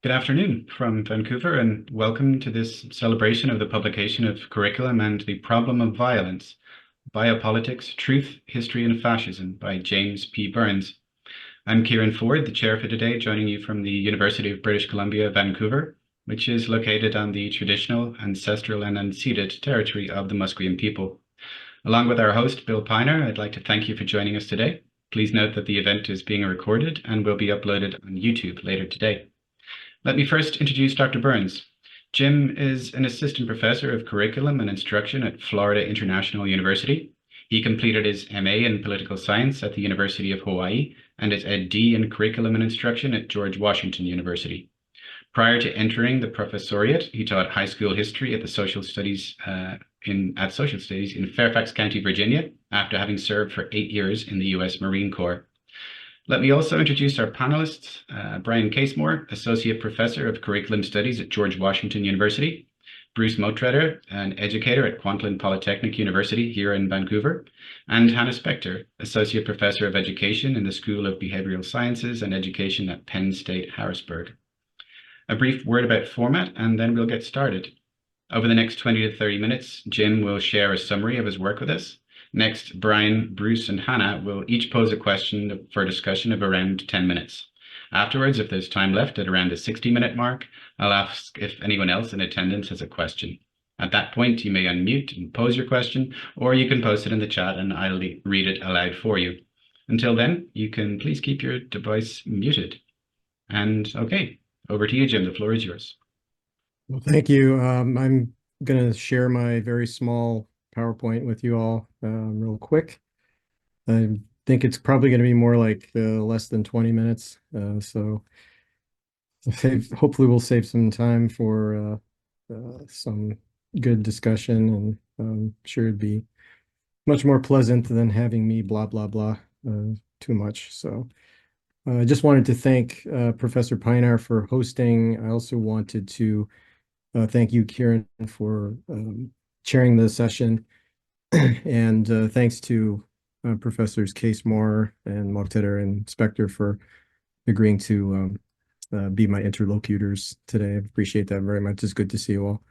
Good afternoon from Vancouver, and welcome to this celebration of the publication of Curriculum and the Problem of Violence, Biopolitics, Truth, History, and Fascism by James P. Burns. I'm Kieran Forde, the chair for today, joining you from the University of British Columbia, Vancouver, which is located on the traditional, ancestral, and unceded territory of the Musqueam people. Along with our host, Bill Pinar, I'd like to thank you for joining us today. Please note that the event is being recorded and will be uploaded on YouTube later today. Let me first introduce Dr. Burns. Jim is an assistant professor of curriculum and instruction at Florida International University. He completed his MA in political science at the University of Hawaii and his Ed.D. in curriculum and instruction at George Washington University. Prior to entering the professoriate, he taught high school history at the Social Studies in Fairfax County, Virginia, after having served for 8 years in the U.S. Marine Corps. Let me also introduce our panelists, Brian Casemore, Associate Professor of Curriculum Studies at George Washington University, Bruce Moghtader, an educator at Kwantlen Polytechnic University here in Vancouver, and Hannah Spector, Associate Professor of Education in the School of Behavioral Sciences and Education at Penn State, Harrisburg. A brief word about format, and then we'll get started. Over the next 20 to 30 minutes, Jim will share a summary of his work with us. Next, Brian, Bruce, and Hannah will each pose a question for a discussion of around 10 minutes. Afterwards, if there's time left at around the 60-minute mark, I'll ask if anyone else in attendance has a question. At that point, you may unmute and pose your question, or you can post it in the chat and I'll read it aloud for you. Until then, you can please keep your device muted. And okay, over to you, Jim. The floor is yours. Well, thank you. I'm going to share my very small PowerPoint with you all real quick. I think it's probably going to be more like less than 20 minutes. So hopefully we'll save some time for some good discussion, and I'm sure it'd be much more pleasant than having me blah, blah, blah too much. So I just wanted to thank Professor Pinar for hosting. I also wanted to thank you, Kieran, for chairing the session. And thanks to Professors Casemore and Moghtader and Spector for agreeing to be my interlocutors today. I appreciate that very much. It's good to see you all.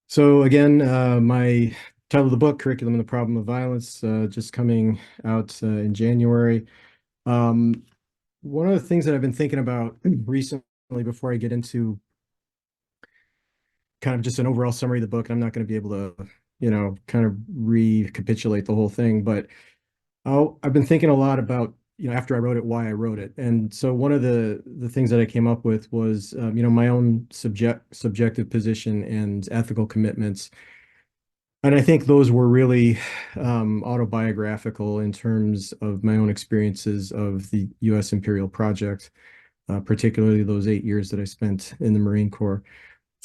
So again, my title of the book, Curriculum and the Problem of Violence, just coming out in January. One of the things that I've been thinking about recently before I get into kind of just an overall summary of the book, and I'm not going to be able to, kind of recapitulate the whole thing, but I've been thinking a lot about, after I wrote it, why I wrote it. And so one of the things that I came up with was, my own subjective position and ethical commitments. And I think those were really autobiographical in terms of my own experiences of the U.S. Imperial Project, particularly those 8 years that I spent in the Marine Corps.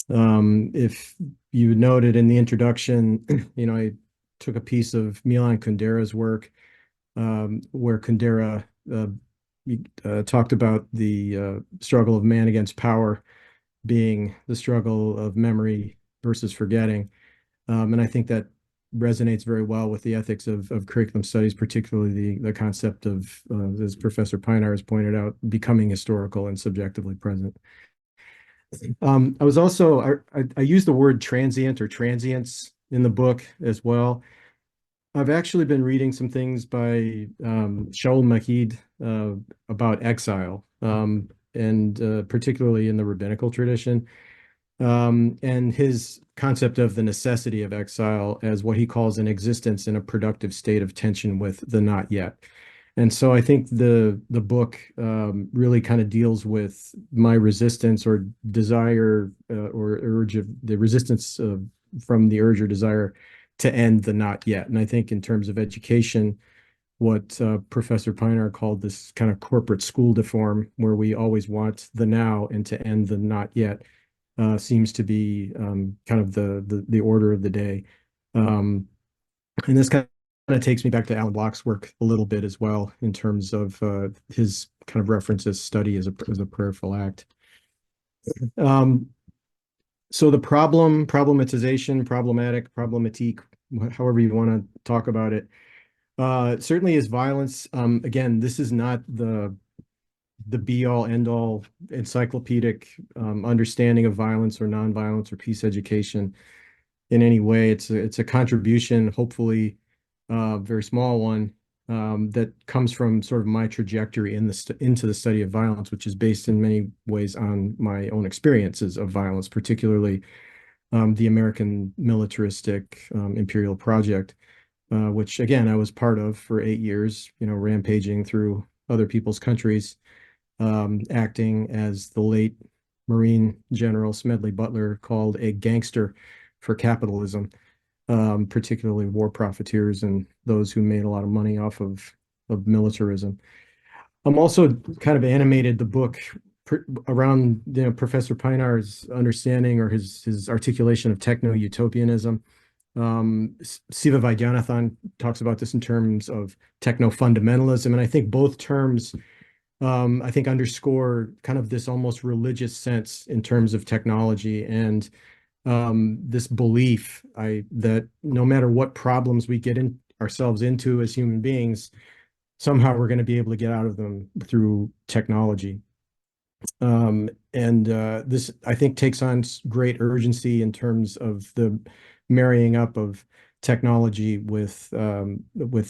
If you noted in the introduction, I took a piece of Milan Kundera's work, where Kundera talked about the struggle of man against power being the struggle of memory versus forgetting. And I think that resonates very well with the ethics of curriculum studies, particularly the concept of, as Professor Pinar has pointed out, becoming historical and subjectively present. I was also, I used the word transient or transience in the book as well. I've actually been reading some things by Shaul Mahid about exile, and particularly in the rabbinical tradition, and his concept of the necessity of exile as what he calls an existence in a productive state of tension with the not yet. And so I think the book really kind of deals with my resistance or desire or urge of the resistance from the urge or desire to end the not yet. And I think in terms of education, what Professor Pinar called this kind of corporate school deform, where we always want the now and to end the not yet, seems to be kind of the order of the day. And this kind of takes me back to Alan Bloch's work a little bit as well, in terms of his kind of references study as a prayerful act. So the problematization, problematic, problematique, however you want to talk about it, certainly is violence. Again, this is not the the be all end all encyclopedic understanding of violence or nonviolence or peace education in any way. It's a contribution, hopefully very small one, that comes from sort of my trajectory into the study of violence, which is based in many ways on my own experiences of violence, particularly the American militaristic imperial project, which again I was part of for 8 years, rampaging through other people's countries, acting as the late Marine General Smedley Butler called a gangster for capitalism, particularly war profiteers and those who made a lot of money off of militarism. I'm also kind of animated the book around Professor Pinar's understanding or his articulation of techno-utopianism. Siva Vaidyanathan talks about this in terms of techno-fundamentalism, and I think both terms I think underscore kind of this almost religious sense in terms of technology and this belief that no matter what problems we get ourselves into as human beings, somehow we're going to be able to get out of them through technology. And this, I think, takes on great urgency in terms of the marrying up of technology with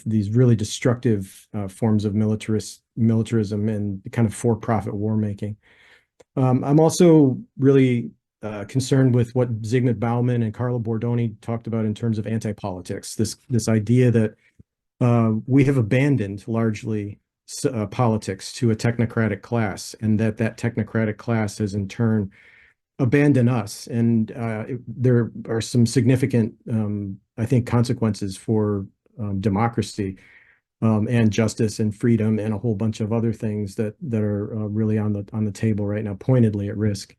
these really destructive forms of militarism and kind of for-profit war making. I'm also really concerned with what Zygmunt Bauman and Carlo Bordoni talked about in terms of anti-politics. This idea that we have abandoned largely politics to a technocratic class, and that technocratic class has in turn abandoned us. And there are some significant, I think, consequences for democracy and justice and freedom and a whole bunch of other things that are really on the table right now, pointedly at risk.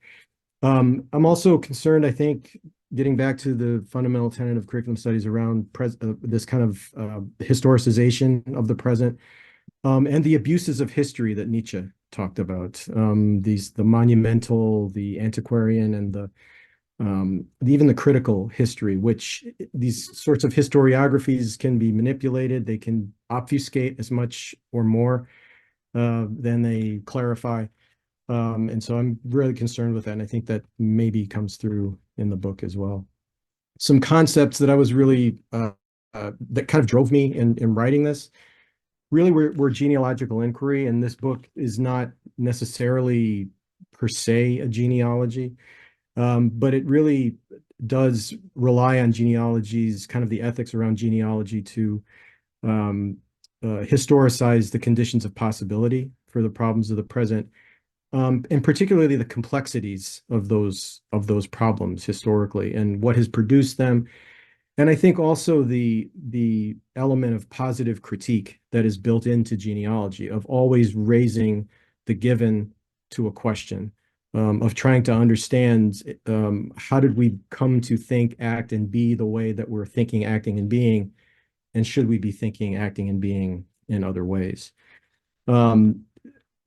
I'm also concerned, I think, getting back to the fundamental tenet of curriculum studies around this kind of historicization of the present, and the abuses of history that Nietzsche talked about, the monumental, the antiquarian, and even the critical history, which these sorts of historiographies can be manipulated. They can obfuscate as much or more than they clarify. And so I'm really concerned with that. And I think that maybe comes through in the book as well. Some concepts that I was really, that kind of drove me in writing this, really were genealogical inquiry. And this book is not necessarily per se a genealogy, but it really does rely on genealogies, kind of the ethics around genealogy to historicize the conditions of possibility for the problems of the present. And particularly the complexities of those problems historically and what has produced them. And I think also the element of positive critique that is built into genealogy, of always raising the given to a question, of trying to understand how did we come to think, act, and be the way that we're thinking, acting, and being, and should we be thinking, acting, and being in other ways?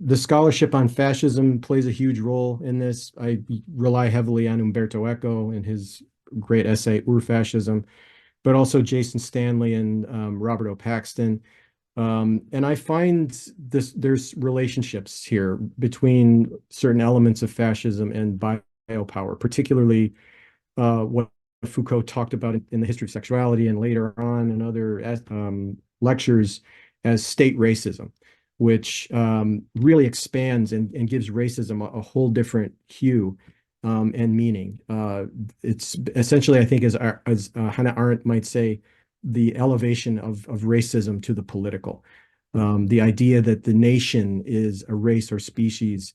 The scholarship on fascism plays a huge role in this. I rely heavily on Umberto Eco and his great essay, Ur-Fascism, but also Jason Stanley and Robert O. Paxton. And I find there's relationships here between certain elements of fascism and biopower, particularly what Foucault talked about in the history of sexuality and later on in other lectures as state racism, which really expands and gives racism a whole different hue and meaning. It's essentially, I think, as Hannah Arendt might say, the elevation of racism to the political. The idea that the nation is a race or species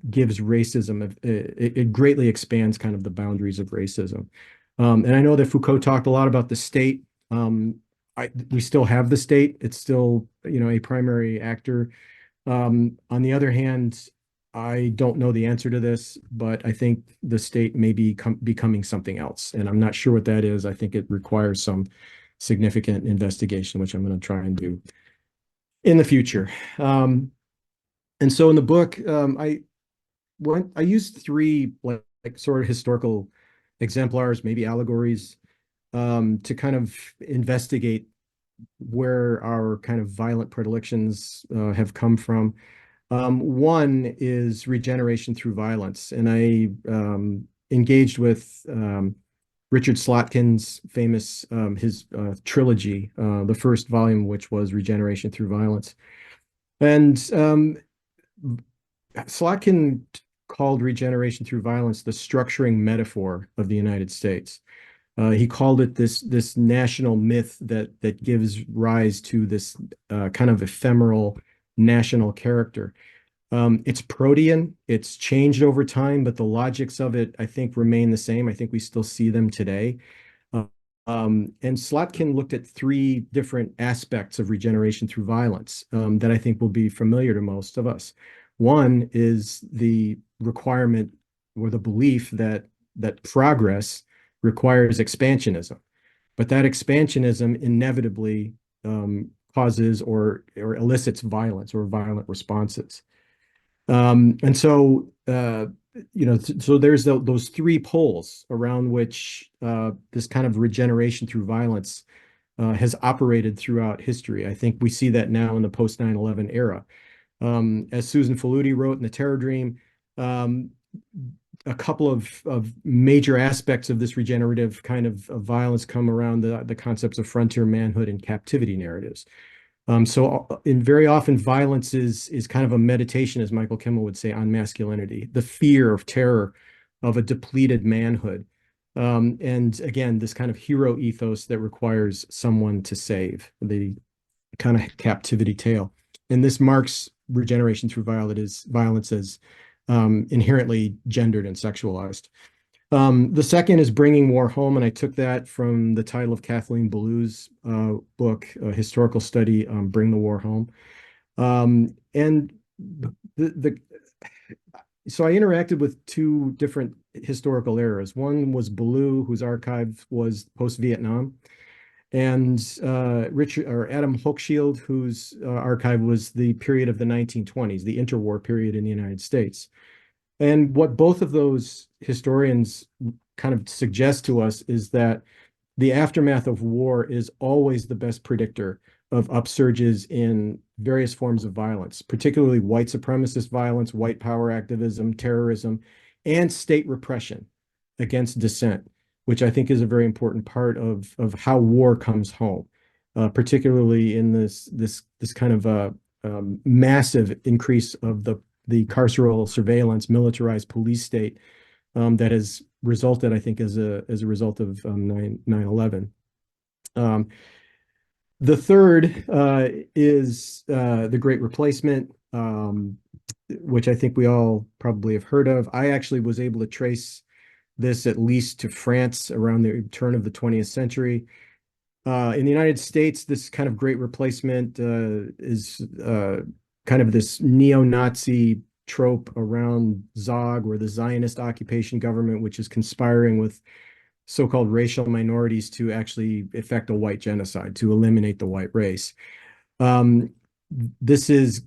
gives racism, it greatly expands kind of the boundaries of racism. And I know that Foucault talked a lot about the state. We still have the state. It's still, a primary actor. On the other hand, I don't know the answer to this, but I think the state may be becoming something else. And I'm not sure what that is. I think it requires some significant investigation, which I'm going to try and do in the future. And so in the book, I used three like sort of historical exemplars, maybe allegories, to kind of investigate where our kind of violent predilections have come from. One is regeneration through violence, and I engaged with Richard Slotkin's famous his trilogy, the first volume, which was Regeneration Through Violence. And Slotkin called regeneration through violence the structuring metaphor of the United States. He called it this national myth that gives rise to this kind of ephemeral national character. It's protean, it's changed over time, but the logics of it, I think, remain the same. I think we still see them today. And Slotkin looked at three different aspects of regeneration through violence that I think will be familiar to most of us. One is the requirement or the belief that progress requires expansionism, but that expansionism inevitably causes or elicits violence or violent responses. And so, so there's those three poles around which this kind of regeneration through violence has operated throughout history. I think we see that now in the post 9/11 era. As Susan Faludi wrote in The Terror Dream, a couple of major aspects of this regenerative kind of violence come around the concepts of frontier manhood and captivity narratives. So in very often violence is kind of a meditation, as Michael Kimmel would say, on masculinity, the fear of terror of a depleted manhood. And again, this kind of hero ethos that requires someone to save, the kind of captivity tale. And this marks regeneration through violence as inherently gendered and sexualized. The second is Bringing War Home, and I took that from the title of Kathleen Belew's book, a historical study, Bring the War Home. And so I interacted with two different historical eras. One was Belew, whose archive was post-Vietnam, and Adam Hochschild, whose archive was the period of the 1920s, the interwar period in the United States. And what both of those historians kind of suggest to us is that the aftermath of war is always the best predictor of upsurges in various forms of violence, particularly white supremacist violence, white power activism, terrorism, and state repression against dissent, which I think is a very important part of how war comes home, particularly in this kind of massive increase of the carceral surveillance, militarized police state that has resulted, I think, as a result of 9/11. The third is the Great Replacement, which I think we all probably have heard of. I actually was able to trace this at least to France around the turn of the 20th century. In the United States, this kind of Great Replacement is kind of this neo-Nazi trope around Zog, or the Zionist occupation government, which is conspiring with so-called racial minorities to actually effect a white genocide, to eliminate the white race. This is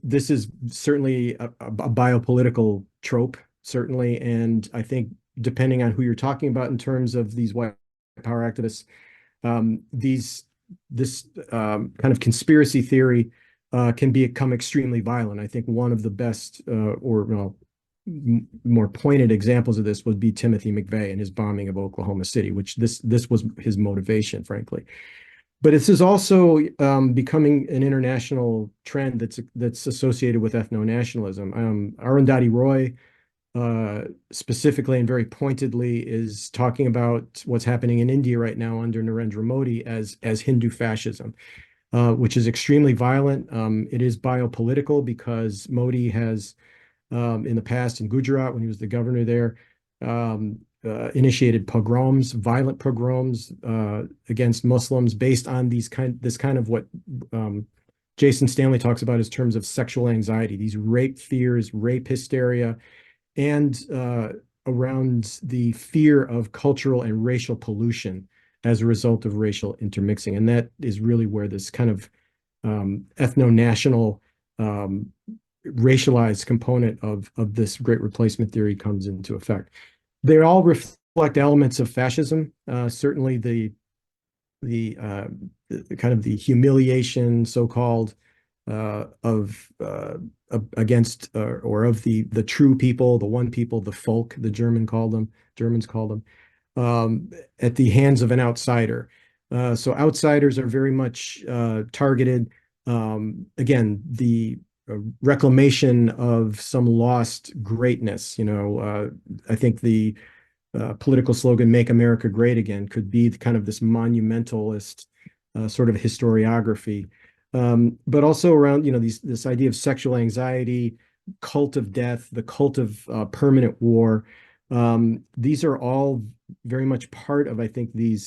certainly a biopolitical trope, certainly, and I think depending on who you're talking about in terms of these white power activists, this kind of conspiracy theory can become extremely violent. I think one of the best more pointed examples of this would be Timothy McVeigh and his bombing of Oklahoma City, which this was his motivation, frankly. But this is also becoming an international trend that's associated with ethno-nationalism. Arundhati Roy specifically and very pointedly is talking about what's happening in India right now under Narendra Modi as Hindu fascism, which is extremely violent. It is biopolitical because Modi has, in the past in Gujarat, when he was the governor there, initiated pogroms, violent pogroms against Muslims based on this kind of what Jason Stanley talks about as terms of sexual anxiety, these rape fears, rape hysteria, and around the fear of cultural and racial pollution as a result of racial intermixing. And that is really where this kind of ethno-national racialized component of this Great Replacement theory comes into effect. They all reflect elements of fascism. Certainly the kind of the humiliation, so-called, against or of the true people, the one people, the folk, the Germans called them, at the hands of an outsider. So outsiders are very much targeted. Again, the reclamation of some lost greatness. I think the political slogan "Make America Great Again" could be kind of this monumentalist sort of historiography, but also around this idea of sexual anxiety, cult of death, the cult of permanent war. These are all very much part of, I think, the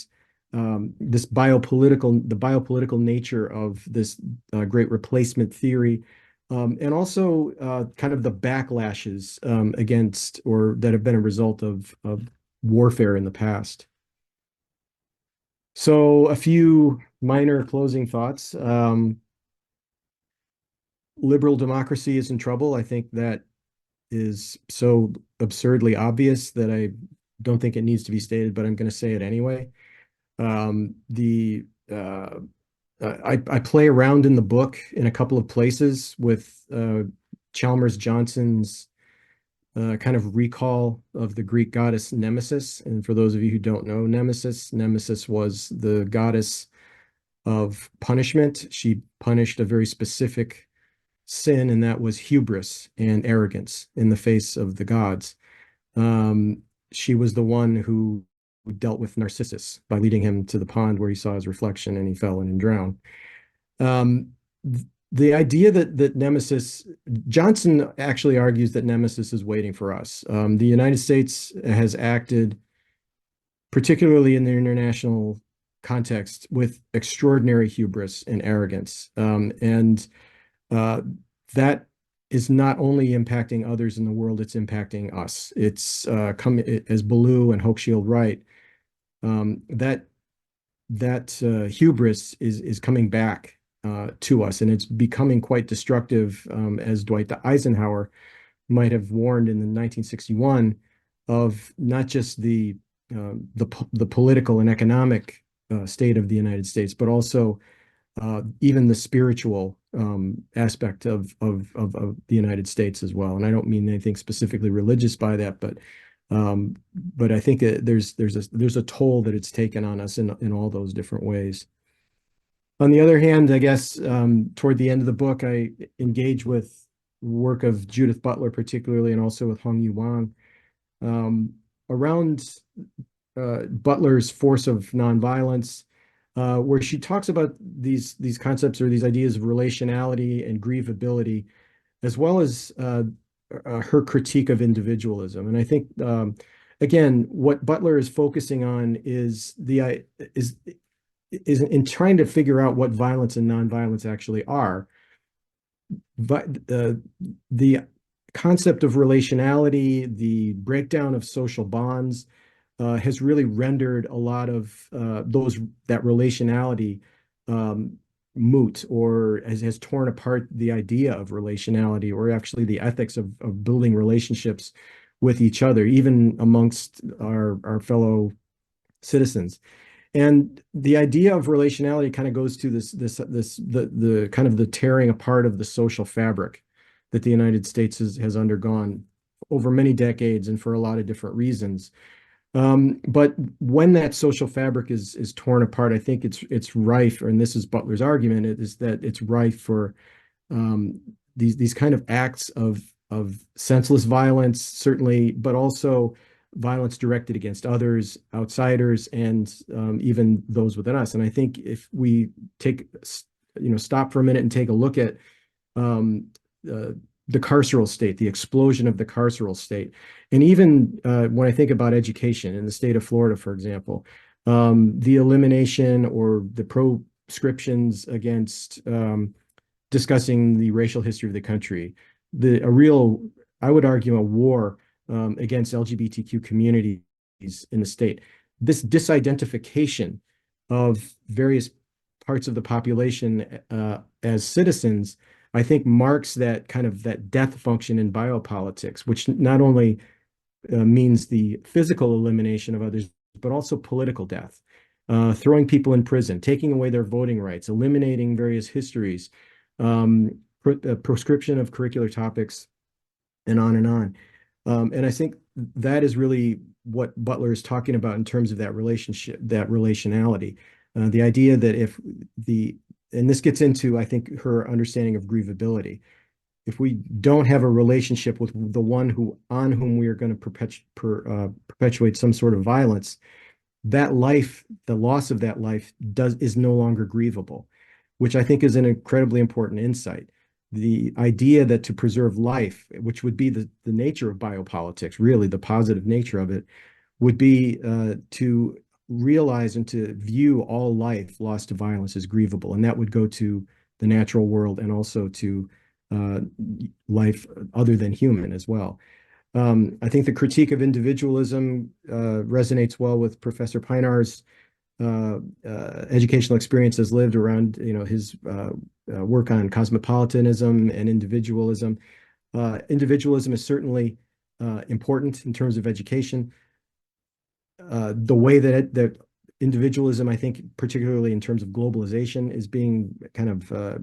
biopolitical nature of this great replacement theory, and also kind of the backlashes against or that have been a result of warfare in the past. So a few minor closing thoughts. Liberal democracy is in trouble. I think that is so absurdly obvious that I don't think it needs to be stated, but I'm going to say it anyway. The I play around in the book in a couple of places with Chalmers Johnson's kind of recall of the Greek goddess Nemesis. And for those of you who don't know Nemesis was the goddess of punishment. She punished a very specific sin, and that was hubris and arrogance in the face of the gods. She was the one who dealt with Narcissus by leading him to the pond where he saw his reflection and he fell in and drowned. The idea that Nemesis, Johnson actually argues that Nemesis is waiting for us. The United States has acted, particularly in the international context, with extraordinary hubris and arrogance. And that is not only impacting others in the world, it's impacting us. It's as Ballou and Hochschild write, that hubris is coming back to us, and it's becoming quite destructive, as Dwight Eisenhower might have warned in 1961, of not just the political and economic state of the United States, but also even the spiritual aspect of the United States as well. And I don't mean anything specifically religious by that, but I think there's a toll that it's taken on us in all those different ways. On the other hand, I guess toward the end of the book, I engage with work of Judith Butler particularly, and also with Hong Yu Wang, around Butler's force of nonviolence, where she talks about these concepts or these ideas of relationality and grievability, as well as her critique of individualism. And I think, again, what Butler is focusing on is in trying to figure out what violence and nonviolence actually are. But the concept of relationality, the breakdown of social bonds, has really rendered a lot of that relationality moot, or has torn apart the idea of relationality, or actually the ethics of building relationships with each other, even amongst our fellow citizens. And the idea of relationality kind of goes to the kind of the tearing apart of the social fabric that the United States has undergone over many decades and for a lot of different reasons. But when that social fabric is torn apart, I think it's rife, and this is Butler's argument, is that it's rife for these kind of acts of senseless violence, certainly, but also violence directed against others, outsiders, and even those within us. And I think if we stop for a minute and take a look at the carceral state, the explosion of the carceral state. And even when I think about education in the state of Florida, for example, the elimination or the proscriptions against discussing the racial history of the country, I would argue, a war against LGBTQ communities in the state. This disidentification of various parts of the population as citizens, I think, marks that kind of that death function in biopolitics, which not only means the physical elimination of others, but also political death, throwing people in prison, taking away their voting rights, eliminating various histories, prescription of curricular topics, and on and on. And I think that is really what Butler is talking about in terms of that relationship, that relationality. The idea that if the, and this gets into, I think, her understanding of grievability. If we don't have a relationship with the one who on whom we are going to perpetuate some sort of violence, that life, the loss of that life is no longer grievable, which I think is an incredibly important insight. The idea that to preserve life, which would be the nature of biopolitics, really the positive nature of it, would be to realize and to view all life lost to violence as grievable. And that would go to the natural world and also to life other than human as well. I think the critique of individualism resonates well with Professor Pinar's educational experience as lived around, his work on cosmopolitanism and individualism. Individualism is certainly important in terms of education. The way that individualism, I think, particularly in terms of globalization, is being kind of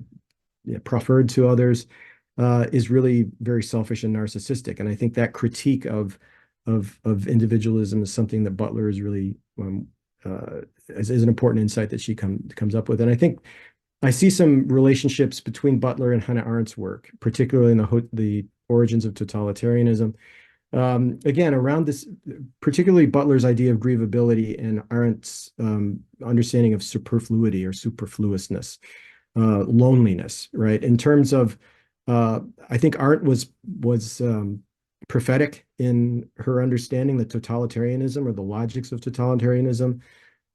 preferred to others, is really very selfish and narcissistic. And I think that critique of individualism is something that Butler is really is an important insight that she comes up with. And I think I see some relationships between Butler and Hannah Arendt's work, particularly in the origins of totalitarianism. Again, around this, particularly Butler's idea of grievability and Arendt's understanding of superfluity or superfluousness, loneliness, right? In terms of, I think Arendt was prophetic in her understanding that totalitarianism or the logics of totalitarianism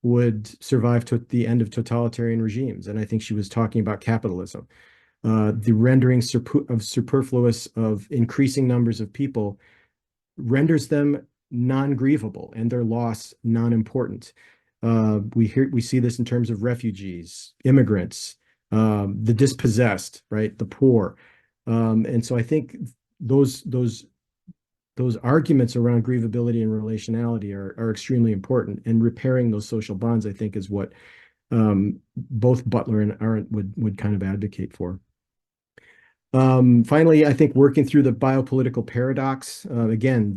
would survive to the end of totalitarian regimes. And I think she was talking about capitalism, the rendering of superfluous of increasing numbers of people renders them non-grievable and their loss non-important. We see this in terms of refugees, immigrants, the dispossessed, right, the poor, and so I think those arguments around grievability and relationality are extremely important. And repairing those social bonds, I think, is what both Butler and Arendt would kind of advocate for. Finally, I think working through the biopolitical paradox, again,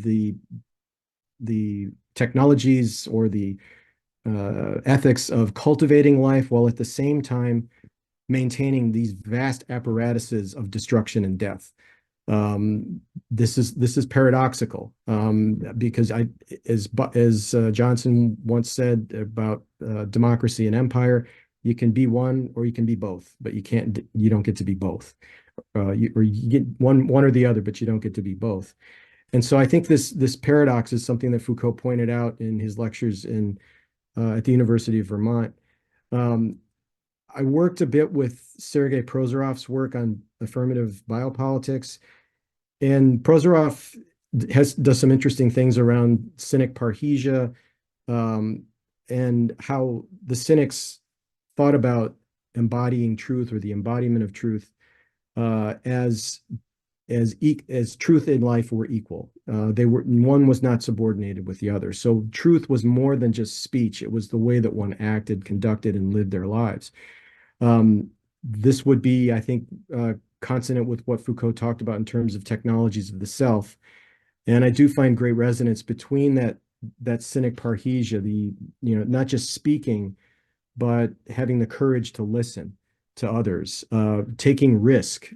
the technologies or the ethics of cultivating life while at the same time maintaining these vast apparatuses of destruction and death. This is paradoxical, because as Johnson once said about democracy and empire, you can be one or you can be both, but you don't get to be both. You get one or the other, but you don't get to be both. And so I think this paradox is something that Foucault pointed out in his lectures at the University of Vermont. I worked a bit with Sergei Prozorov's work on affirmative biopolitics, and Prozorov does some interesting things around cynic parrhesia, and how the cynics thought about embodying truth or the embodiment of truth as truth in life were equal. One was not subordinated with the other. So truth was more than just speech. It was the way that one acted, conducted, and lived their lives. This would be, I think, consonant with what Foucault talked about in terms of technologies of the self. And I do find great resonance between that cynic parrhesia, not just speaking, but having the courage to listen to others, taking risk,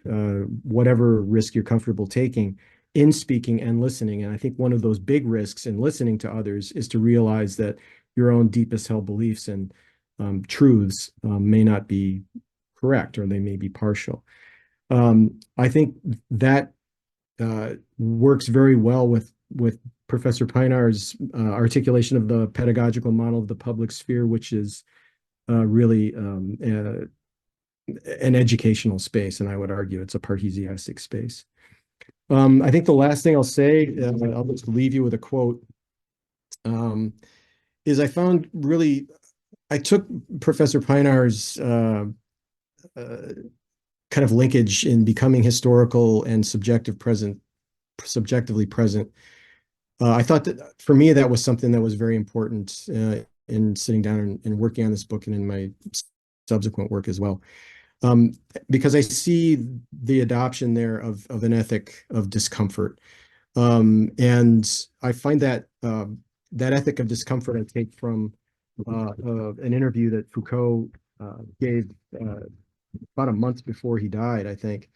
whatever risk you're comfortable taking in speaking and listening. And I think one of those big risks in listening to others is to realize that your own deepest held beliefs and truths may not be correct, or they may be partial. I think that works very well with Professor Pinar's articulation of the pedagogical model of the public sphere, which is really an educational space, and I would argue it's a parrhesiastic space. I think the last thing I'll say, I'll just leave you with a quote, is I took Professor Pinar's kind of linkage in becoming historical and subjectively present. I thought that for me, that was something that was very important in sitting down and working on this book and in my subsequent work as well. um, because I see the adoption there of an ethic of discomfort. And I find that that ethic of discomfort I take from an interview that Foucault gave about a month before he died, I think.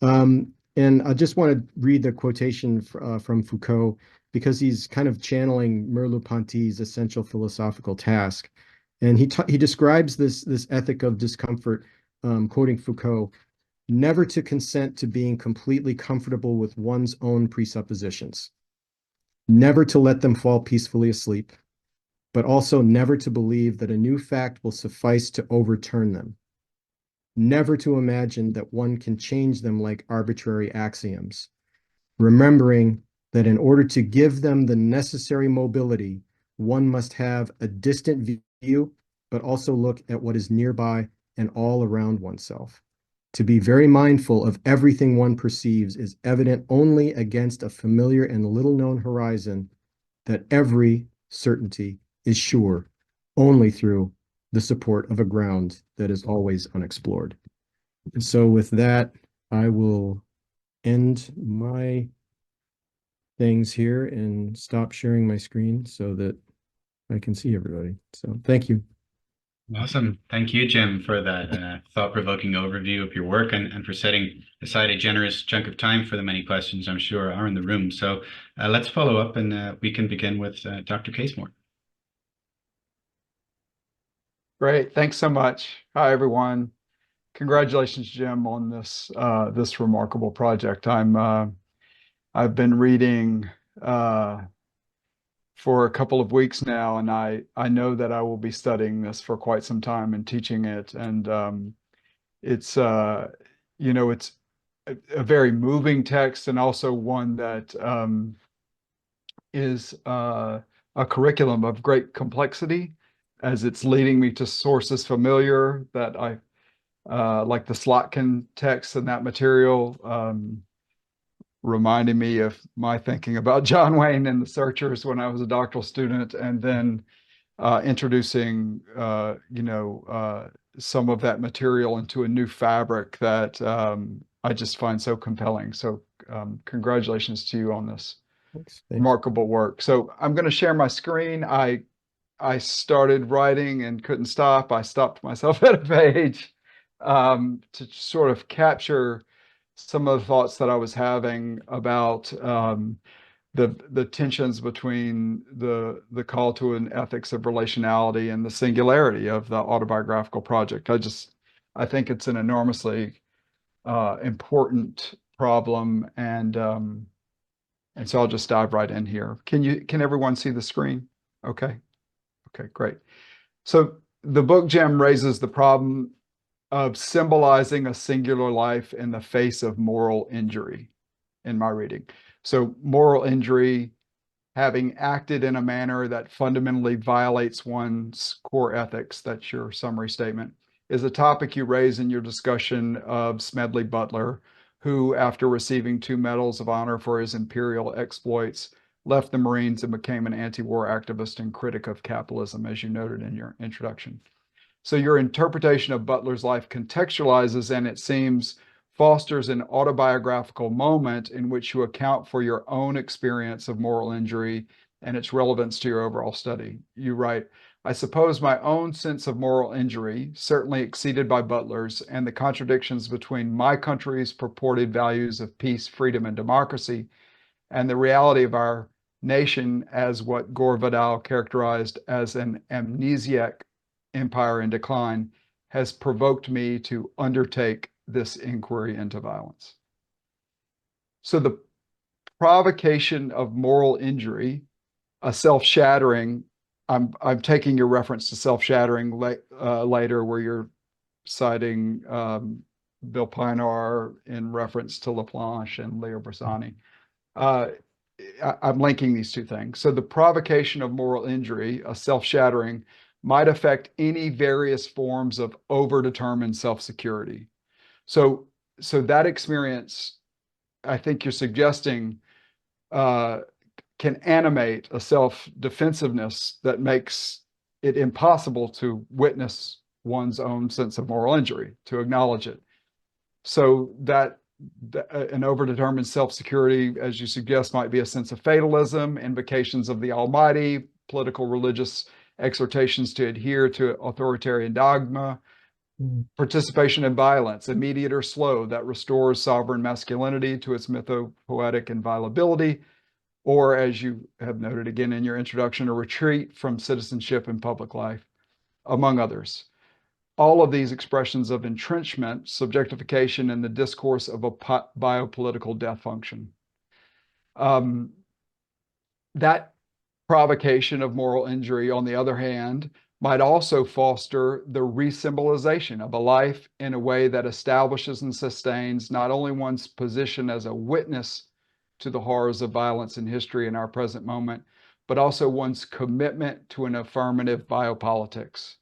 And I just want to read the quotation from Foucault because he's kind of channeling Merleau-Ponty's essential philosophical task. And he describes this ethic of discomfort, quoting Foucault, never to consent to being completely comfortable with one's own presuppositions, never to let them fall peacefully asleep, but also never to believe that a new fact will suffice to overturn them, never to imagine that one can change them like arbitrary axioms, remembering that in order to give them the necessary mobility, one must have a distant view, but also look at what is nearby and all around oneself. To be very mindful of everything one perceives is evident only against a familiar and little-known horizon, that every certainty is sure only through the support of a ground that is always unexplored. And so with that, I will end my things here and stop sharing my screen so that I can see everybody. So thank you. Awesome. Thank you, Jim, for that thought-provoking overview of your work and for setting aside a generous chunk of time for the many questions I'm sure are in the room. So let's follow up and we can begin with Dr. Casemore. Great. Thanks so much. Hi, everyone. Congratulations, Jim, on this remarkable project. I've been reading for a couple of weeks now, and I know that I will be studying this for quite some time and teaching it. And it's it's a very moving text, and also one that is a curriculum of great complexity, as it's leading me to sources familiar that I like the Slotkin text and that material, reminding me of my thinking about John Wayne and the Searchers when I was a doctoral student, and then introducing some of that material into a new fabric that I just find so compelling. So congratulations to you on this. Thanks. Remarkable work. So I'm going to share my screen. I started writing and couldn't stop. I stopped myself at a page to sort of capture some of the thoughts that I was having about the tensions between the call to an ethics of relationality and the singularity of the autobiographical project. I think it's an enormously important problem, and so I'll just dive right in here. Can everyone see the screen? Okay. Okay, great. So the book, Jim, raises the problem of symbolizing a singular life in the face of moral injury in my reading. So moral injury, having acted in a manner that fundamentally violates one's core ethics, that's your summary statement, is a topic you raise in your discussion of Smedley Butler, who, after receiving 2 medals of honor for his imperial exploits, left the Marines and became an anti-war activist and critic of capitalism, as you noted in your introduction. So your interpretation of Butler's life contextualizes, and it seems fosters, an autobiographical moment in which you account for your own experience of moral injury and its relevance to your overall study. You write, I suppose my own sense of moral injury, certainly exceeded by Butler's, and the contradictions between my country's purported values of peace, freedom, and democracy, and the reality of our nation as what Gore Vidal characterized as an amnesiac empire in decline, has provoked me to undertake this inquiry into violence. So the provocation of moral injury, a self-shattering, I'm taking your reference to self-shattering later, where you're citing Bill Pinar in reference to Laplanche and Leo Bersani. I'm linking these two things. So the provocation of moral injury, a self-shattering, might affect any various forms of overdetermined self-security. So that experience, I think you're suggesting, can animate a self-defensiveness that makes it impossible to witness one's own sense of moral injury, to acknowledge it. So that an overdetermined self-security, as you suggest, might be a sense of fatalism, invocations of the Almighty, political religious exhortations to adhere to authoritarian dogma, participation in violence, immediate or slow, that restores sovereign masculinity to its mythopoetic inviolability, or, as you have noted again in your introduction, a retreat from citizenship and public life, among others. All of these expressions of entrenchment, subjectification, and the discourse of a biopolitical death function. That provocation of moral injury, on the other hand, might also foster the re-symbolization of a life in a way that establishes and sustains not only one's position as a witness to the horrors of violence in history in our present moment, but also one's commitment to an affirmative biopolitics.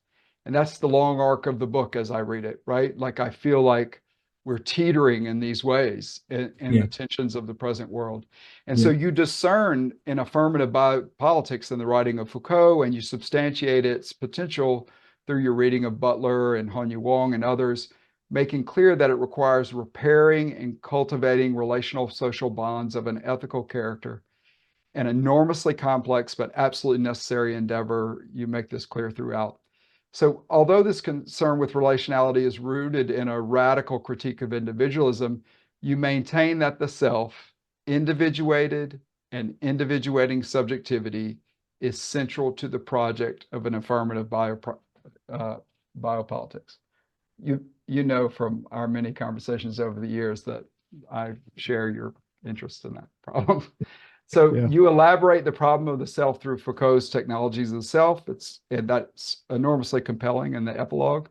And that's the long arc of the book as I read it, right? Like I feel like we're teetering in these ways in Yeah. the tensions of the present world. And so you discern in affirmative biopolitics in the writing of Foucault, and you substantiate its potential through your reading of Butler and Hanya Wong and others, making clear that it requires repairing and cultivating relational social bonds of an ethical character, an enormously complex but absolutely necessary endeavor. You make this clear throughout. So although this concern with relationality is rooted in a radical critique of individualism, you maintain that the self, individuated and individuating subjectivity, is central to the project of an affirmative biopolitics. You know from our many conversations over the years that I share your interest in that problem. So you elaborate the problem of the self through Foucault's Technologies of the Self. And that's enormously compelling in the epilogue.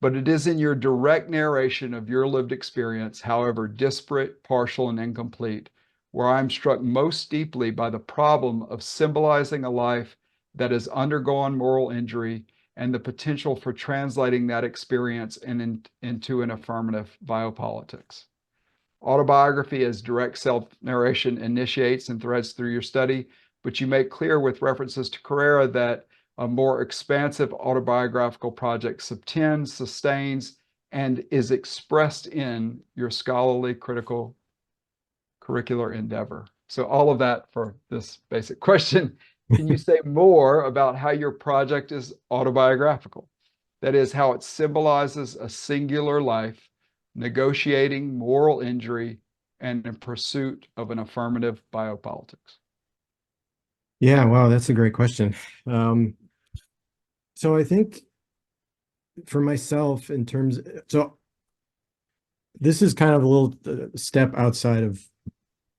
But it is in your direct narration of your lived experience, however disparate, partial, and incomplete, where I'm struck most deeply by the problem of symbolizing a life that has undergone moral injury and the potential for translating that experience into an affirmative biopolitics. Autobiography as direct self-narration initiates and threads through your study, but you make clear with references to Carrera that a more expansive autobiographical project subtends, sustains, and is expressed in your scholarly critical curricular endeavor. So all of that for this basic question. Can you say more about how your project is autobiographical? That is, how it symbolizes a singular life, negotiating moral injury, and in pursuit of an affirmative biopolitics? Yeah, wow, that's a great question. So I think for myself, in terms, so this is kind of a little step outside of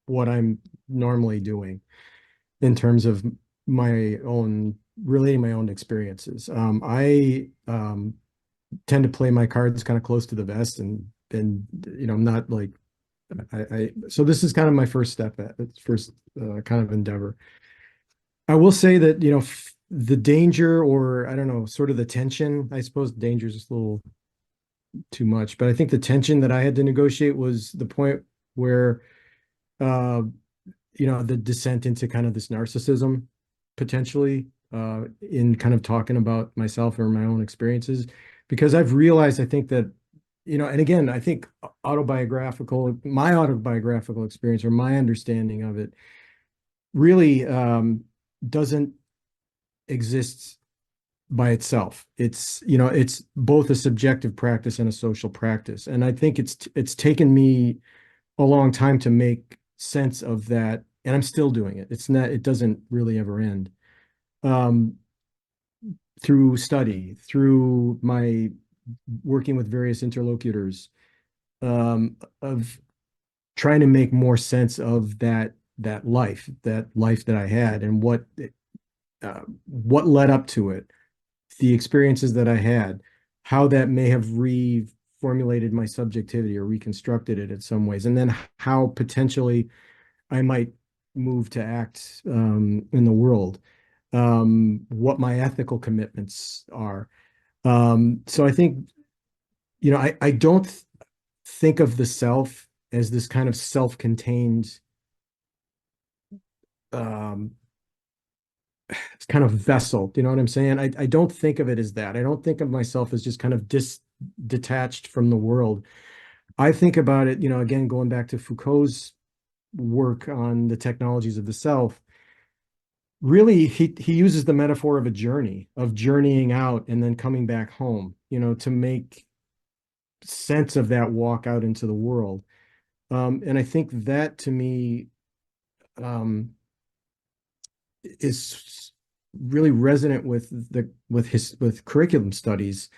what I'm normally doing in terms of my own relating my own experiences. I tend to play my cards kind of close to the vest, and I'm not like so this is kind of my first step at first kind of endeavor. I will say that the danger, or I don't know, sort of the tension, I suppose danger is just a little too much, but I think the tension that I had to negotiate was the point where the descent into kind of this narcissism potentially in kind of talking about myself or my own experiences, because I've realized, I think that, and again, I think my autobiographical experience or my understanding of it really doesn't exist by itself. It's both a subjective practice and a social practice. And I think it's taken me a long time to make sense of that, and I'm still doing it. It doesn't really ever end. Through study, through my working with various interlocutors, of trying to make more sense of that life that I had, and what led up to it, the experiences that I had, how that may have reformulated my subjectivity or reconstructed it in some ways, and then how potentially I might move to act in the world, what my ethical commitments are. So I think, I don't think of the self as this kind of self-contained kind of vessel. You know what I'm saying? I don't think of it as that. I don't think of myself as just kind of detached from the world. I think about it, again, going back to Foucault's work on the technologies of the self. Really, he uses the metaphor of a journey, of journeying out and then coming back home, to make sense of that walk out into the world. And I think that to me is really resonant with curriculum studies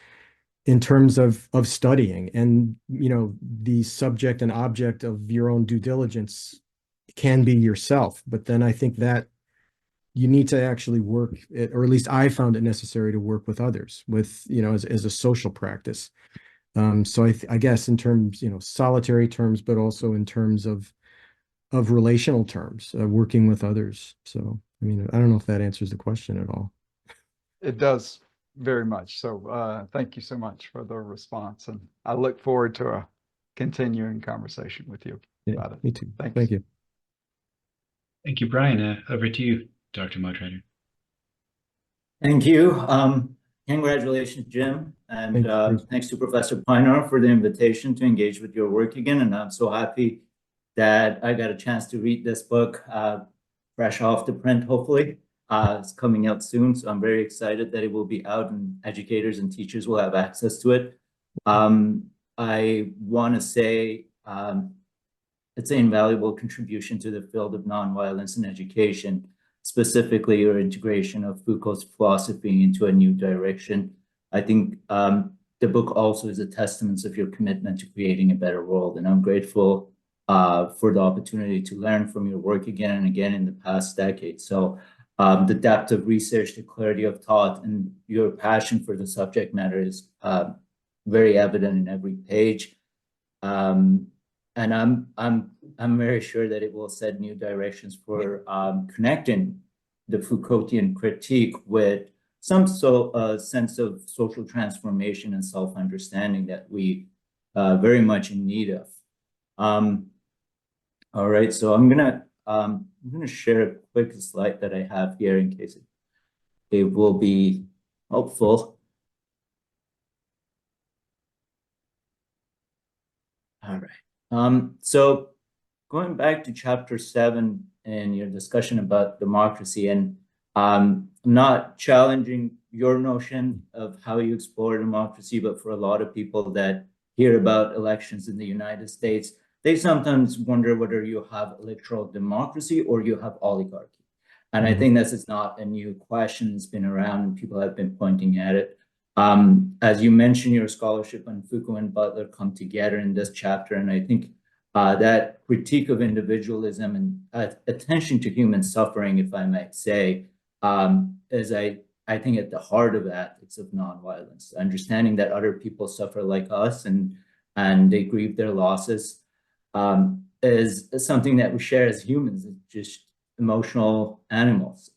in terms of studying, and the subject and object of your own due diligence can be yourself. But then I think that you need to actually work, or at least I found it necessary to work with others, with as a social practice. So I guess in terms, solitary terms, but also in terms of relational terms, working with others. So I mean, I don't know if that answers the question at all. It does very much. So thank you so much for the response. And I look forward to a continuing conversation with you about it. Me too. Thanks. Thank you. Thank you, Brian. Over to you, Dr. Moghtader. Thank you. Congratulations, Jim. And thanks to Professor Pinar for the invitation to engage with your work again. And I'm so happy that I got a chance to read this book fresh off the print, hopefully. It's coming out soon, so I'm very excited that it will be out and educators and teachers will have access to it. I want to say it's an invaluable contribution to the field of nonviolence in education, specifically your integration of Foucault's philosophy into a new direction. I think the book also is a testament of your commitment to creating a better world, and I'm grateful for the opportunity to learn from your work again and again in the past decade. So the depth of research, the clarity of thought, and your passion for the subject matter is very evident in every page. And I'm very sure that it will set new directions for connecting the Foucaultian critique with some sense of social transformation and self-understanding that we very much in need of. All right, so I'm gonna share a quick slide that I have here in case it will be helpful. All right. So going back to chapter 7 and your discussion about democracy, and I'm not challenging your notion of how you explore democracy, but for a lot of people that hear about elections in the United States, they sometimes wonder whether you have electoral democracy or you have oligarchy. And I think this is not a new question. It's been around and people have been pointing at it. As you mentioned, your scholarship on Foucault and Butler come together in this chapter. And I think that critique of individualism and attention to human suffering, if I might say, is I think at the heart of ethics of nonviolence, understanding that other people suffer like us and they grieve their losses, is something that we share as humans, just emotional animals.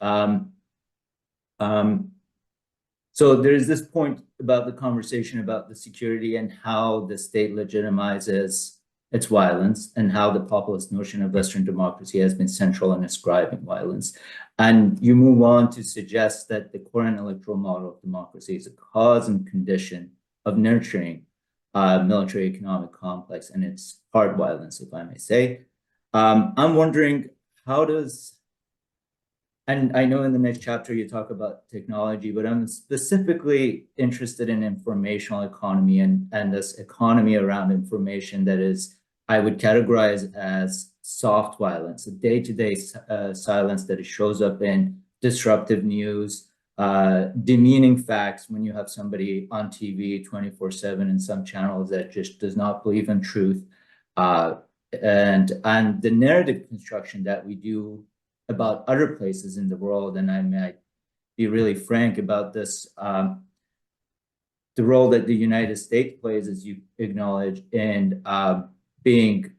So there's this point about the conversation about the security and how the state legitimizes its violence, and how the populist notion of Western democracy has been central in ascribing violence. And you move on to suggest that the current electoral model of democracy is a cause and condition of nurturing military economic complex and its hard violence, if I may say. I'm wondering, how does, and I know in the next chapter you talk about technology, but I'm specifically interested in informational economy and this economy around information that is, I would categorize as soft violence, a day-to-day silence that it shows up in disruptive news, demeaning facts when you have somebody on TV 24/7 in some channels that just does not believe in truth, and the narrative construction that we do about other places in the world. And I might be really frank about this, the role that the United States plays, as you acknowledge, in being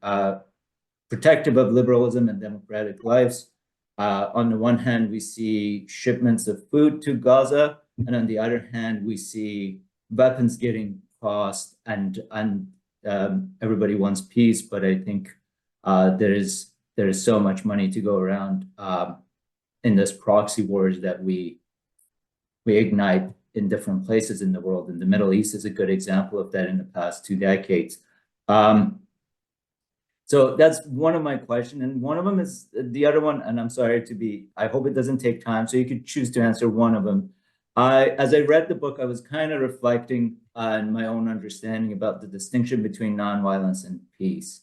protective of liberalism and democratic lives. On the one hand, we see shipments of food to Gaza, and on the other hand, we see weapons getting crossed, and everybody wants peace, but I think there is so much money to go around in this proxy wars that we ignite in different places in the world. And the Middle East is a good example of that in the past 2 decades. So that's one of my questions. And one of them is the other one, and I'm sorry to be, I hope it doesn't take time, so you could choose to answer one of them. As I read the book, I was kind of reflecting on my own understanding about the distinction between nonviolence and peace.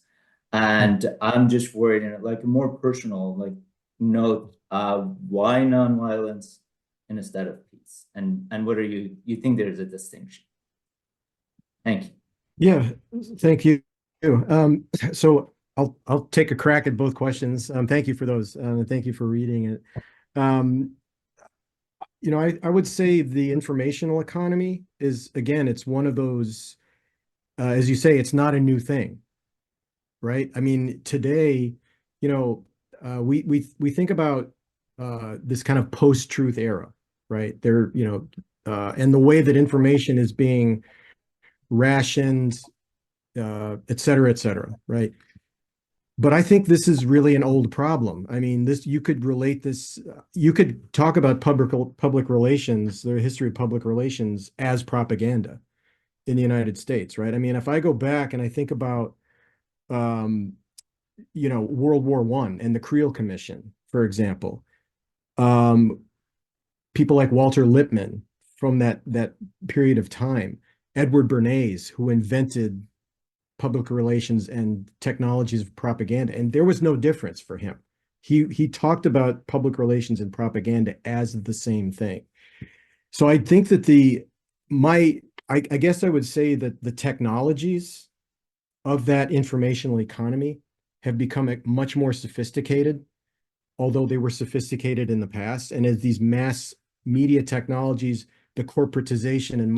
And I'm just worried, in like a more personal note, why nonviolence instead of peace? And whether you think there is a distinction. Thank you. Yeah, thank you. So I'll take a crack at both questions. Thank you for those. Thank you for reading it. I would say the informational economy is, again, it's one of those, as you say, it's not a new thing, right? I mean, today, we think about this kind of post-truth era, right? And the way that information is being rationed, et cetera, right? But I think this is really an old problem. I mean, you could relate this, you could talk about public relations, the history of public relations as propaganda in the United States, right? I mean, if I go back and I think about, World War I and the Creel Commission, for example, people like Walter Lippmann from that period of time, Edward Bernays, who invented public relations and technologies of propaganda, and there was no difference for him. He talked about public relations and propaganda as the same thing. So I think that I guess I would say that the technologies of that informational economy have become much more sophisticated, although they were sophisticated in the past. And as these mass media technologies, the corporatization and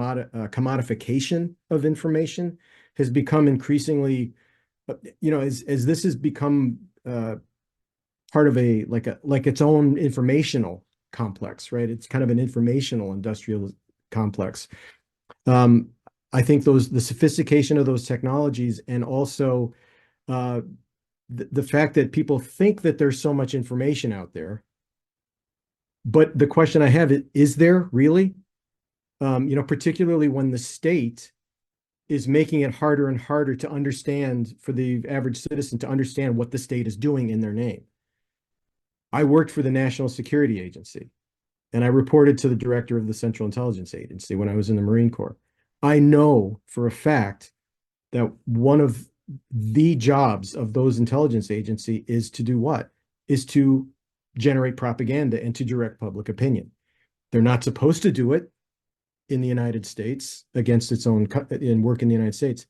commodification of information has become increasingly, as this has become part of like its own informational complex, right? It's kind of an informational industrial complex. I think the sophistication of those technologies, and also the fact that people think that there's so much information out there. But the question I have is there really? Particularly when the state is making it harder and harder to understand, for the average citizen to understand what the state is doing in their name. I worked for the National Security Agency, and I reported to the director of the Central Intelligence Agency when I was in the Marine Corps. I know for a fact that one of the jobs of those intelligence agency is to do what? Is to generate propaganda and to direct public opinion. They're not supposed to do it in the United States against its own work in the United States.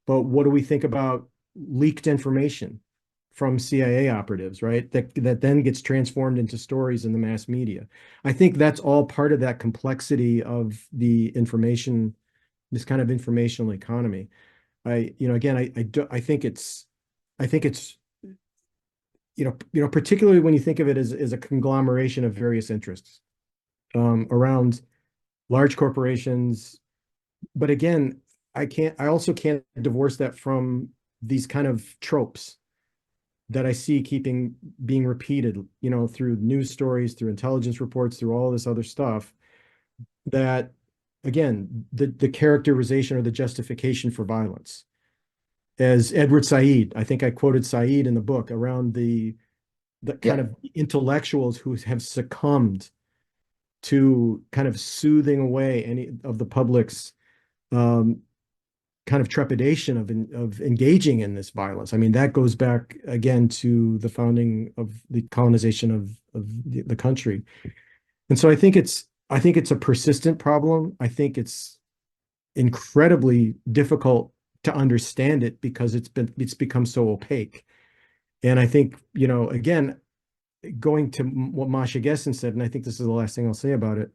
But what do we think about leaked information from CIA operatives, right? That then gets transformed into stories in the mass media. I think that's all part of that complexity of the information, this kind of informational economy. I think it's particularly when you think of it as a conglomeration of various interests around large corporations. But again, I also can't divorce that from these kind of tropes that I see being repeated, through news stories, through intelligence reports, through all this other stuff, that, again, the characterization or the justification for violence. As Edward Said, I think I quoted Said in the book, around the kind of intellectuals who have succumbed to kind of soothing away any of the public's kind of trepidation of engaging in this violence. I mean, that goes back again to the founding of the colonization of the country. And so I think it's a persistent problem. I think it's incredibly difficult to understand it because it's become so opaque. And I think, again, going to what Masha Gessen said, and I think this is the last thing I'll say about it,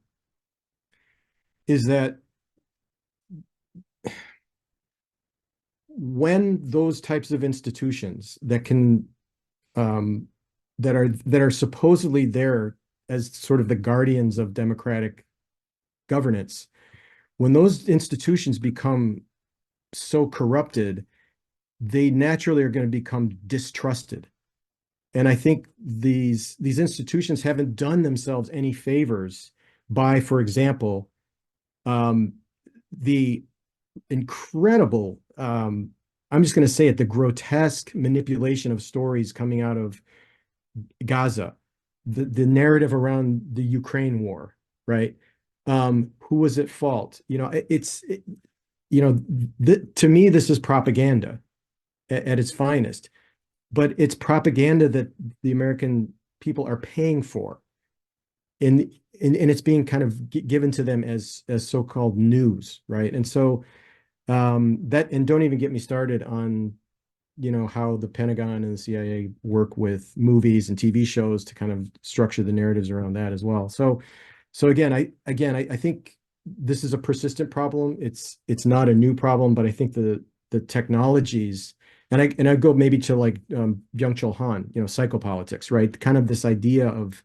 is that when those types of institutions that are supposedly there as sort of the guardians of democratic governance, when those institutions become so corrupted, they naturally are going to become distrusted. And I think these institutions haven't done themselves any favors by, for example, the incredible, I'm just going to say it, the grotesque manipulation of stories coming out of Gaza, the narrative around the Ukraine war, right? Who was at fault? You know, to me, this is propaganda at its finest, but it's propaganda that the American people are paying for. And it's being kind of given to them as so-called news, right? And so and don't even get me started on, you know, how the Pentagon and the CIA work with movies and TV shows to kind of structure the narratives around that as well. So again, I think this is a persistent problem. It's not a new problem, but I think the technologies, and I go maybe to like Byung-Chul Han, you know, psychopolitics, right? Kind of this idea of,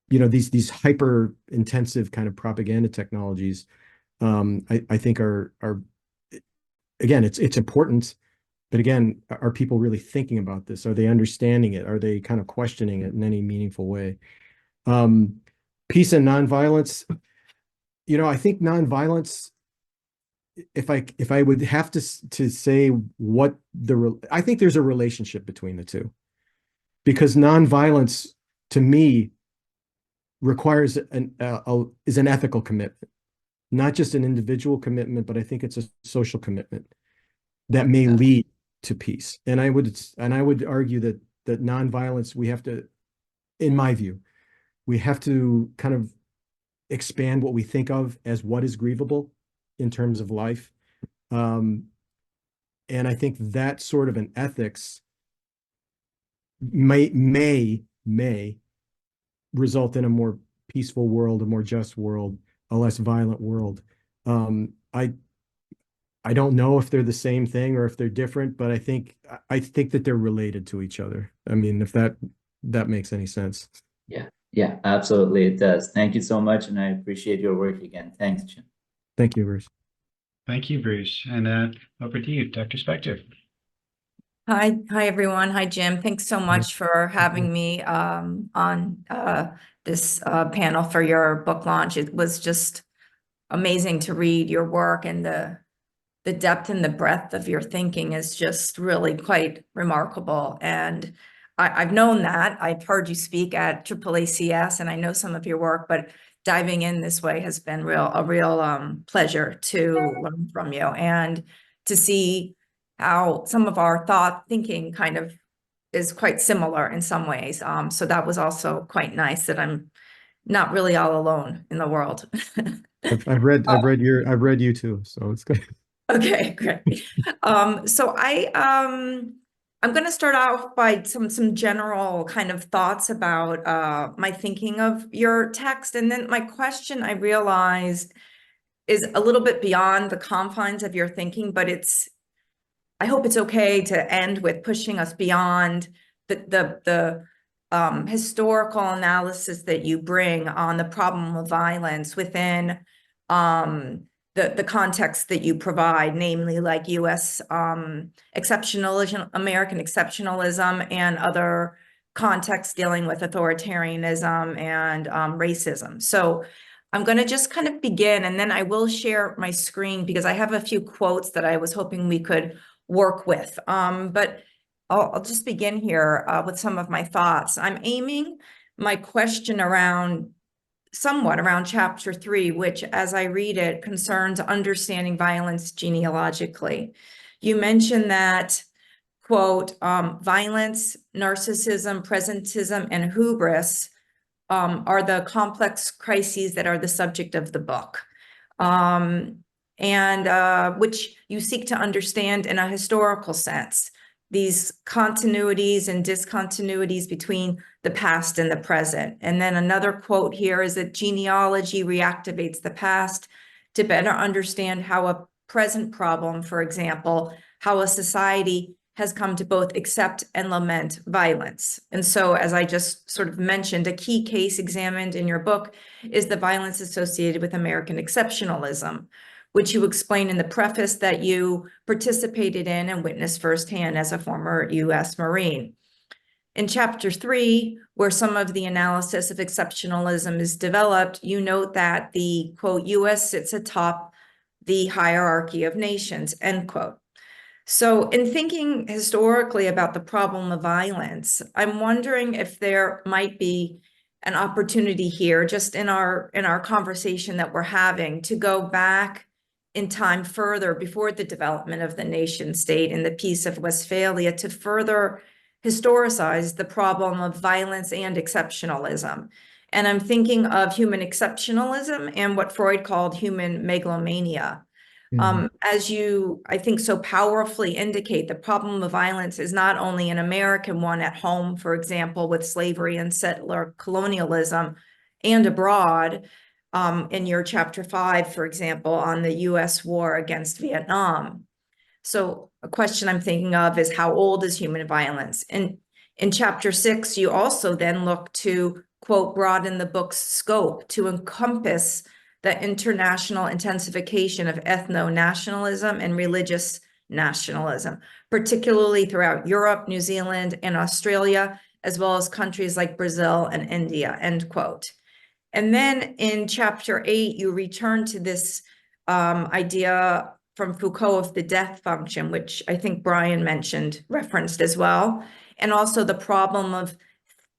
you know, these hyper intensive kind of propaganda technologies, I think are again, it's important, but again, are people really thinking about this? Are they understanding it? Are they kind of questioning it in any meaningful way? Peace and nonviolence, you know, I think nonviolence, if I would have to say what I think there's a relationship between the two, because nonviolence to me requires is an ethical commitment, not just an individual commitment, but I think it's a social commitment that may lead to peace. And I would argue that nonviolence, we have to, in my view, we have to kind of expand what we think of as what is grievable in terms of life. And I think that sort of an ethics may result in a more peaceful world, a more just world, a less violent world. I don't know if they're the same thing or if they're different, but I think that they're related to each other. I mean, if that makes any sense. Yeah, absolutely it does. Thank you so much, and I appreciate your work again. Thanks, Jim. Thank you, Bruce. Thank you, Bruce. And over to you, Dr. Spector. Hi, everyone. Hi, Jim. Thanks so much for having me on this panel for your book launch. It was just amazing to read your work, and the depth and the breadth of your thinking is just really quite remarkable. And I've known that. I've heard you speak at AAACS, and I know some of your work, but diving in this way has been a real pleasure to learn from you and to see how some of our thinking kind of is quite similar in some ways. So that was also quite nice that I'm not really all alone in the world. I've read you too, so it's good. Okay, great. So I'm going to start off by some general kind of thoughts about my thinking of your text, and then my question, I realize, is a little bit beyond the confines of your thinking, but I hope it's okay to end with pushing us beyond the historical analysis that you bring on the problem of violence within the context that you provide, namely like U.S. exceptionalism, American exceptionalism, and other contexts dealing with authoritarianism and racism. So I'm going to just kind of begin, and then I will share my screen because I have a few quotes that I was hoping we could work with. But I'll just begin here with some of my thoughts. I'm aiming my question somewhat around chapter 3, which, as I read it, concerns understanding violence genealogically. You mentioned that, quote, violence, narcissism, presentism, and hubris are the complex crises that are the subject of the book, and which you seek to understand in a historical sense, these continuities and discontinuities between the past and the present. And then another quote here is that genealogy reactivates the past to better understand how a present problem, for example, how a society has come to both accept and lament violence. And so, as I just sort of mentioned, a key case examined in your book is the violence associated with American exceptionalism, which you explain in the preface that you participated in and witnessed firsthand as a former U.S. Marine. In chapter 3, where some of the analysis of exceptionalism is developed, you note that the, quote, US sits atop the hierarchy of nations, end quote. So in thinking historically about the problem of violence, I'm wondering if there might be an opportunity here, just in our conversation that we're having, to go back in time further before the development of the nation state in the Peace of Westphalia to further historicize the problem of violence and exceptionalism. And I'm thinking of human exceptionalism and what Freud called human megalomania. As you, I think, so powerfully indicate, the problem of violence is not only an American one at home, for example, with slavery and settler colonialism, and abroad, in your chapter 5, for example, on the US war against Vietnam. So a question I'm thinking of is, how old is human violence? And in chapter 6, you also then look to, quote, broaden the book's scope to encompass the international intensification of ethno-nationalism and religious nationalism, particularly throughout Europe, New Zealand, and Australia, as well as countries like Brazil and India, end quote. And then in chapter 8, you return to this idea from Foucault of the death function, which I think Brian referenced as well, and also the problem of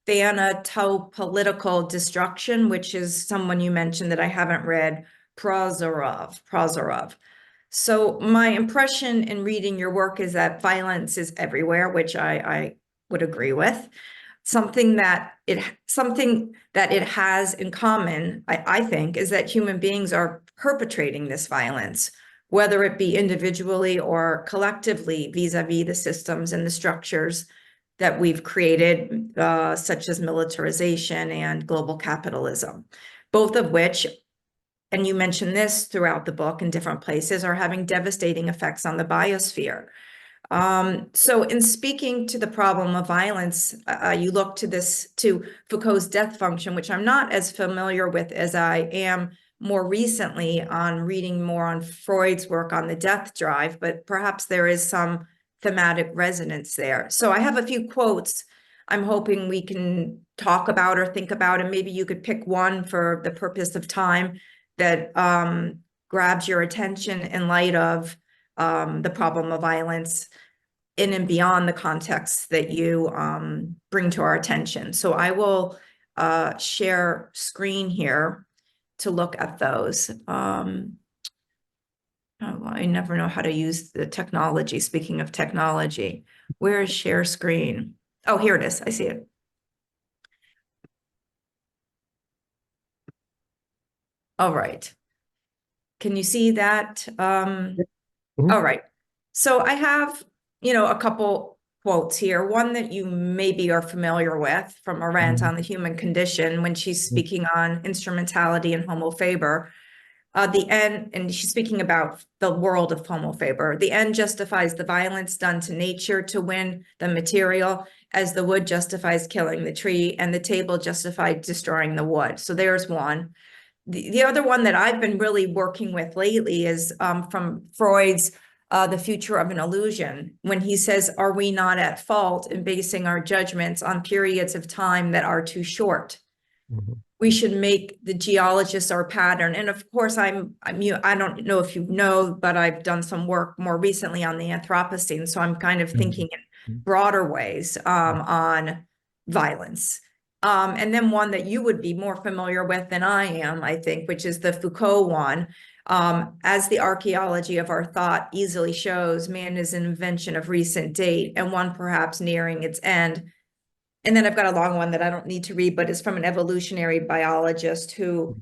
thanatopolitical destruction, which is someone you mentioned that I haven't read, Prozorov. So my impression in reading your work is that violence is everywhere, which I would agree with. Something that it has in common, I think, is that human beings are perpetrating this violence, whether it be individually or collectively vis-a-vis the systems and the structures that we've created, such as militarization and global capitalism, both of which, and you mentioned this throughout the book in different places, are having devastating effects on the biosphere. So in speaking to the problem of violence, you look to Foucault's death function, which I'm not as familiar with as I am more recently on reading more on Freud's work on the death drive, but perhaps there is some thematic resonance there. So I have a few quotes I'm hoping we can talk about or think about, and maybe you could pick one for the purpose of time that grabs your attention in light of the problem of violence in and beyond the context that you bring to our attention. So I will share screen here to look at those. Oh, I never know how to use the technology. Speaking of technology, where is share screen? Oh, here it is. I see it. All right. Can you see that? All right. So I have, a couple quotes here. One that you maybe are familiar with from Arendt on the human condition when she's speaking on instrumentality and Homo faber. The end, and she's speaking about the world of Homo faber. The end justifies the violence done to nature to win the material, as the wood justifies killing the tree, and the table justified destroying the wood. So there's one. The other one that I've been really working with lately is from Freud's The Future of an Illusion, when he says, are we not at fault in basing our judgments on periods of time that are too short? We should make the geologists our pattern. And of course, I don't know if you know, but I've done some work more recently on the Anthropocene. So I'm kind of thinking in broader ways on violence. And then one that you would be more familiar with than I am, I think, which is the Foucault one. As the archaeology of our thought easily shows, man is an invention of recent date and one perhaps nearing its end. And then I've got a long one that I don't need to read, but it's from an evolutionary biologist who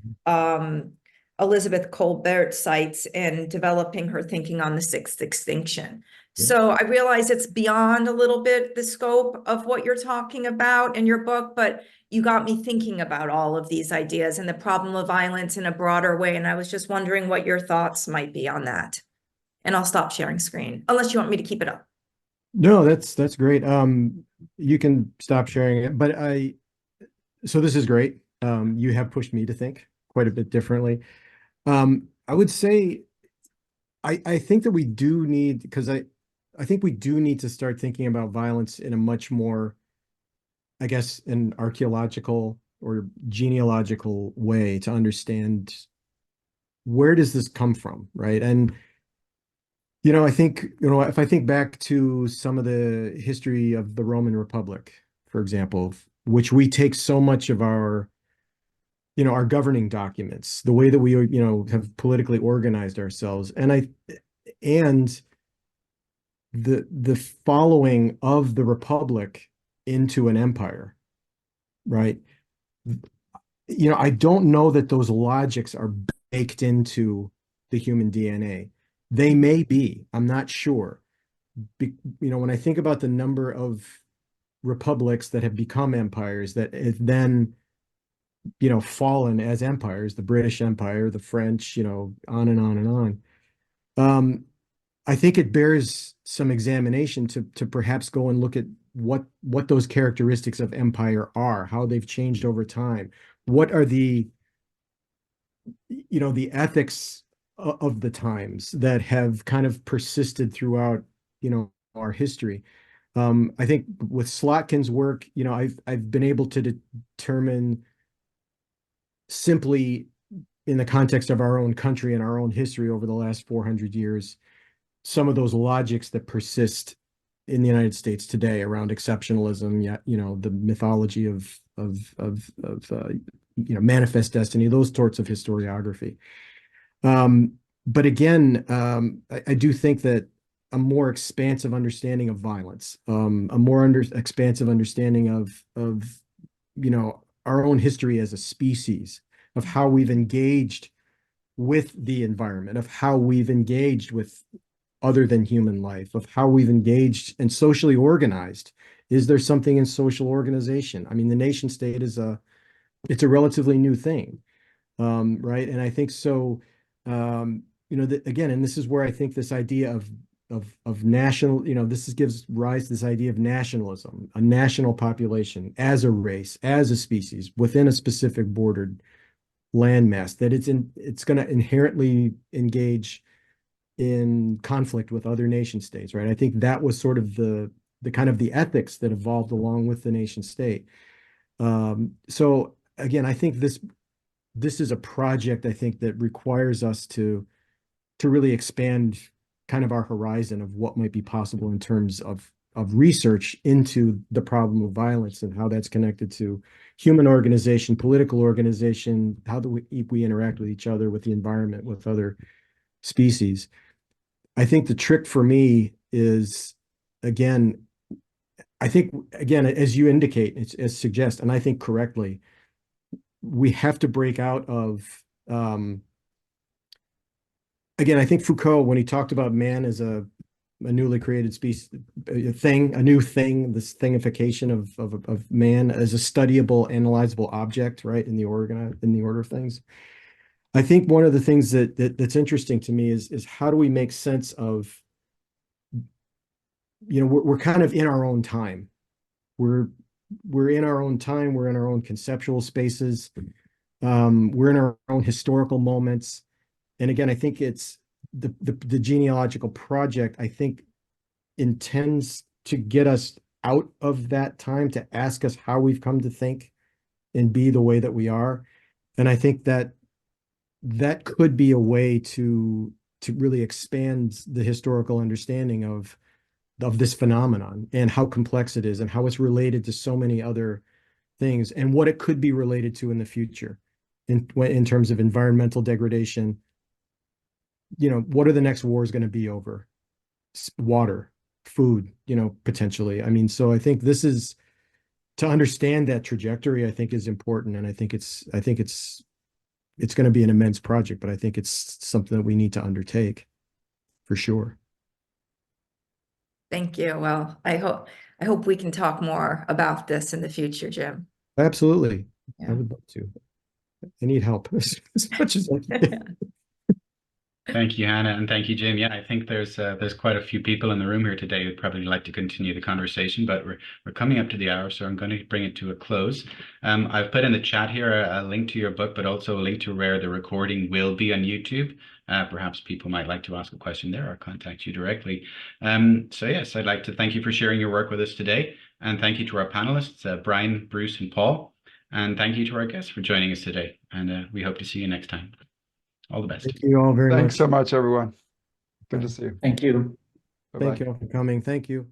Elizabeth Colbert cites in developing her thinking on the sixth extinction. Yeah. So I realize it's beyond a little bit the scope of what you're talking about in your book, but you got me thinking about all of these ideas and the problem of violence in a broader way. And I was just wondering what your thoughts might be on that. And I'll stop sharing screen, unless you want me to keep it up. No, that's great. You can stop sharing it, but so this is great. You have pushed me to think quite a bit differently. I would say, I think that we do need, because I think we do need to start thinking about violence in a much more I guess, an archaeological or genealogical way to understand where does this come from, right? And I think, if I think back to some of the history of the Roman Republic, for example, which we take so much of our governing documents, the way that we, have politically organized ourselves, and the following of the Republic into an empire, right? I don't know that those logics are baked into the human DNA. They may be, I'm not sure. When I think about the number of republics that have become empires that have then, fallen as empires, the British Empire, the French, on and on and on. I think it bears some examination to perhaps go and look at what those characteristics of empire are, how they've changed over time. What are the ethics of the times that have kind of persisted throughout, our history. I think with Slotkin's work, I've been able to determine simply in the context of our own country and our own history over the last 400 years, some of those logics that persist in the United States today around exceptionalism, yet, the mythology of manifest destiny, those sorts of historiography. But again, I do think that a more expansive understanding of violence, a more expansive understanding of our own history as a species, of how we've engaged with the environment, of how we've engaged with other than human life, of how we've engaged and socially organized. Is there something in social organization? I mean, the nation state it's a relatively new thing, right? And I think so. Again, and this is where I think this idea of national, gives rise to this idea of nationalism, a national population as a race, as a species within a specific bordered landmass, that it's going to inherently engage in conflict with other nation states, right? I think that was sort of the kind of the ethics that evolved along with the nation state. So again, I think this is a project, I think, that requires us to really expand kind of our horizon of what might be possible in terms of research into the problem of violence and how that's connected to human organization, political organization, how do we interact with each other, with the environment, with other species. I think the trick for me is, again, as you indicate, as suggest, and I think correctly, we have to break out of, again, I think Foucault, when he talked about man as a newly created species, a new thing, this thingification of man as a studyable, analyzable object, right, in the order of things. I think one of the things that's interesting to me is how do we make sense of, we're kind of in our own time. We're in our own time. We're in our own conceptual spaces. We're in our own historical moments. And again, I think it's the genealogical project, I think, intends to get us out of that time, to ask us how we've come to think and be the way that we are. And I think that could be a way to really expand the historical understanding of this phenomenon and how complex it is and how it's related to so many other things and what it could be related to in the future in terms of environmental degradation. What are the next wars going to be over? Water, food, potentially. I mean, so I think this is, to understand that trajectory, I think is important. And I think it's going to be an immense project, but I think it's something that we need to undertake for sure. Thank you. Well, I hope we can talk more about this in the future, Jim. Absolutely. Yeah. I would love to. I need help as much as I can. Thank you, Hannah, and thank you, Jim. Yeah, I think there's quite a few people in the room here today who'd probably like to continue the conversation, but we're coming up to the hour, so I'm going to bring it to a close. I've put in the chat here a link to your book, but also a link to where the recording will be on YouTube. Perhaps people might like to ask a question there or contact you directly. So yes, I'd like to thank you for sharing your work with us today. And thank you to our panelists, Brian, Bruce, and Paul. And thank you to our guests for joining us today. And we hope to see you next time. All the best. Thank you all very Thanks much. so much, everyone. Good Bye. to see you. Thank you. Bye-bye. Thank you all for coming. Thank you.